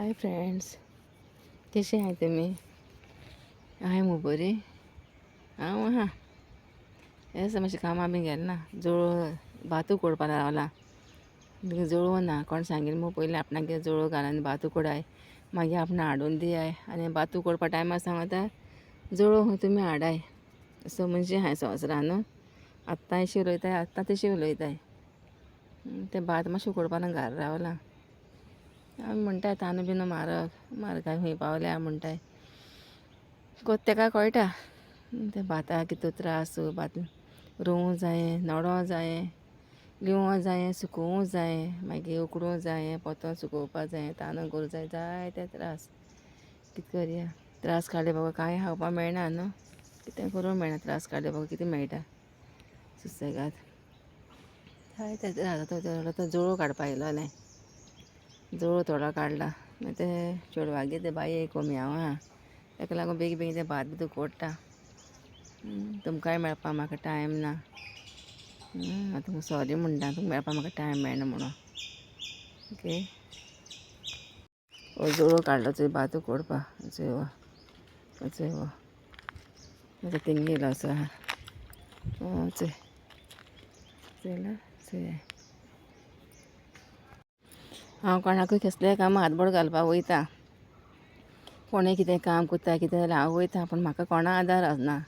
Hi friends, कशे आहाय तुमी? हाय मू बरी. हांव आहा हें मातशें कामां बी गेलें ना. जवळ भातू कोडपा रावलां. जळोव ना. कोण सांगिल्लें मू पयलीं आपणाक जळोव घाल आनी भातू कोडाय, मागीर आपणा हाडून दियाय. आनी भातू कोडपा टायमार सांगता जळोव खंय तुमी हाडाय. असो मनशां आहाय संवसारान न्हू. आत्तां अशी उलयताय, आत्तां तशी उलयताय. तें भात मातशें कोडपा घाल रावलां. आमी म्हणटाय तांदूळ बिनू म्हारगाय खंय पावल्या म्हणटाय. तेका कळटा ते भाताक कितलो त्रास. भात रोवूं जायें, नडों जायें, लिवों जायें, सुकोवूं जायें, मागीर उकडूं जायें, पोतोन सुकोवपा जायें, तांदूळ करूं जाय, जायते त्रास. कितें करया? त्रास काडले बाबा कांय खावपा मेळना न्हू. कितें करूं मेळना. त्रास काडले बाबा कितें मेळटा सुसेगाद. जायते त्रास. आतां जळोव काडपा येयलोलें. जळोव थोडो काडला. मागीर ते चेडवागेर ते बाये कमी हांव आहा. ताका लागून बेगी बेगीन ते भात बी कोडटा. तुमकांय मेळपा म्हाका टायम ना. तुमकां सॉरी म्हणटा, तुमकां मेळपा म्हाका टायम मेळना म्हणून. ओके. हो जळोव काडलो चोय भात कोडपा. चोय हो आतां तेंगे येयलो असो आहा. चोय चोयला चोय. हांव कोणाकूय कसलेंय कामां हातबोड घालपाक वयता. कोणूय कितें काम कोत्ता कितें जाल्यार हांव वयतां, पूण म्हाका कोणा आदार आसना.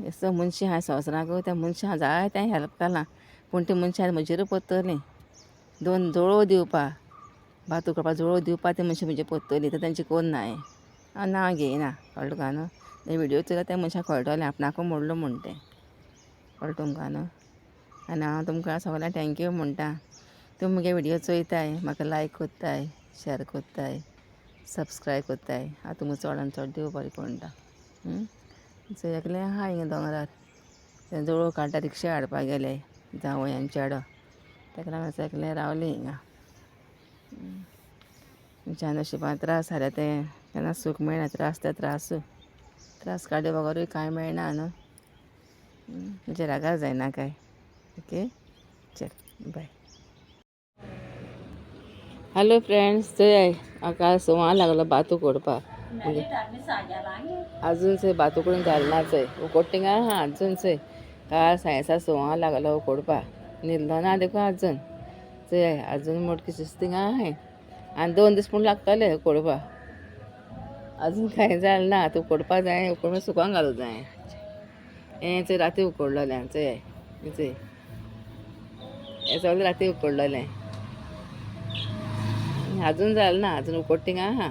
असो मनशां आहाय संवसाराक. त्या मनशां जायते हेल्प केलां, पूण तीं मनशां म्हजेरूच पत्तलीं. दोन जळोव दिवपा, भात उकडपा जळोव दिवपा तीं मनशां म्हजेर पत्तलीं. तर तेंचें कोन्न हांयें. हांव नांव घेयना. कळ्ळें तुका न्हू. ते व्हिडियो चोयल्यार त्या मनशाक कळटलें आपणाकू मोडलो म्हूण तें. कळ्ळें तुमकां न्हू. आनी हांव तुमकां सगळ्यांक थँक्यू म्हणटा. तुमी मुगे व्हिडियो चोयताय, म्हाका लायक कोत्ताय, शॅर कोत्ताय, सबस्क्रायब कोत्ताय. हांव तुमकां चडान चड देव बरें कोणटा. चोय एकलें आहा हिंगा दोंगरार. ते जळोव काडटा रिक्षा हाडपा गेले जावय आनी चेडो. ताका लागून एकलें रावलें हिंगा. मनशां नशिबान त्रास जाल्यार तें केन्ना सूख मेळना. त्रास ते त्रास काडले बगरूय कांय मेळना न्हू. म्हणजे रागार जायना काय. ओके. चल बाय. हॅलो फ्रेंड्स, चोय हाका सवां लागलो भातू कोडपा. आजून चोय भातू कोडून जालना चोय. उकोडटिंगा आहा आजून चोय. काल सायंसा सवां लागलो उकोडपा. न्हिदलो ना देखून आजून. चोय आजून मोटकी सुस्तींग आहाय. आनी 2 दीस पूण लागतले उकोडपा. आजून कांय जाल ना. आतां उकोडपा जाय, उकोडून सुकोंग घालूं जाय. हें चोय राती उकोडलोलें. चोय चोय हें सगळें राती उकोडलोलें. आजून जाल ना. आजून उकोडटिंगा आहा.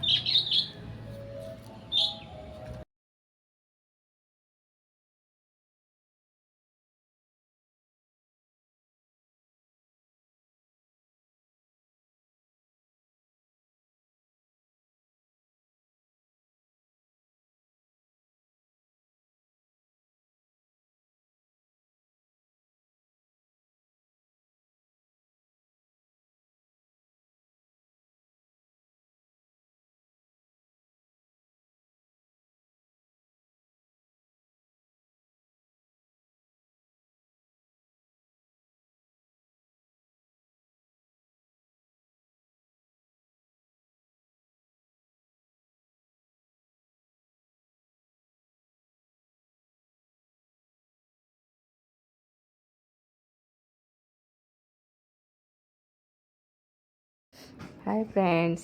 हाय फ्रेंड्स,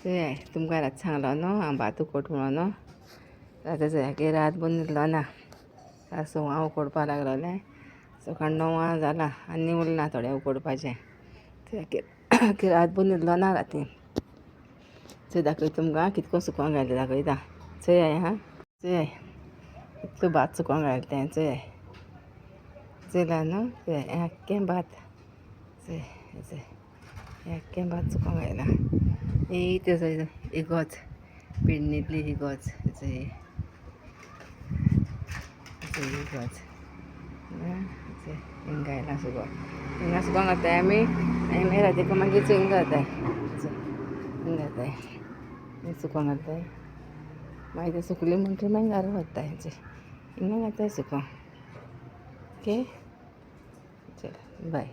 चोय तुमकां रात सांगलो न्हू हांव भातू कोट म्हणून न्हू. आतां चोय रातभर न्हिदलो ना. काल सवां उकोडपा लागलोलें. सकाळ 9 जालां आनी उरलां थोडें उकोडपाचें. चोय रातभर न्हिदलो ना राती. चोय दाखयता तुमकां कितको सुकोंग घायला दाखयता. चोय हां. चोय इतलो भात सुकोंग घायला तें. चोय चोयलां न्हू. चोय हें आख्खें भात. चोय चोय हें आख्खें भात सुकोंग घायलां. तें चोय इगोज पिडणींतली इगोज. चोय इगोज चोय हिंगा घायलां सुकोंग. हिंगा सुकोंग घालताय आमी. आनी मागीर रातीक मागीर चोय हिंगा घालताय. चोय हिंगा घालताय. हिंगा सुकोंग घालताय. मागीर तें सुकली म्हणटरी मागीर घरा व्हरताय. चोय हिंगा घालताय सुकोंग. ओके. चल बाय.